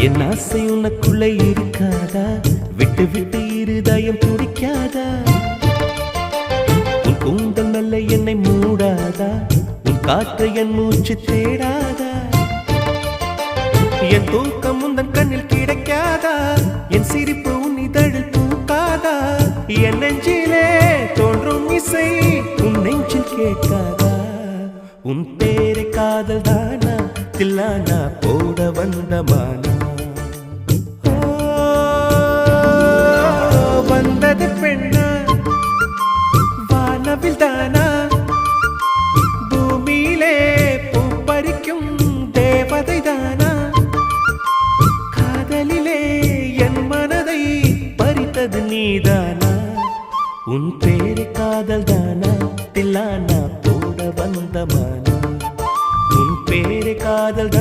என் ஆசை உனக்குள்ளே இருக்காதா? விட்டு விட்டு இருதயம் துடிக்காதா? உன் கூந்தல் மெல்ல என்னை மூடாதா? உன் காற்று என் மூச்சு தேடாதா? என் தூக்கம் உந்தன் கண்ணில் கிடைக்காதா? என் சிரிப்பு உன் இதழில் பூக்காதா? என் நெஞ்சிலே தோன்றும் இசை உன் நெஞ்சில் கேட்காதா? உன் பேரை காதல் தானா தில்லானா போட வந்த மானா? வந்தது பெண்ணா வானவில் தானா? பூமியிலே பூ பறிக்கும் தேவதை தானா? காதலிலே என் மனதை பறித்தது நீதானா? உன் பேரை காதல் தானா தில்லானா போட வந்த மானா? உன் பேரை காதல்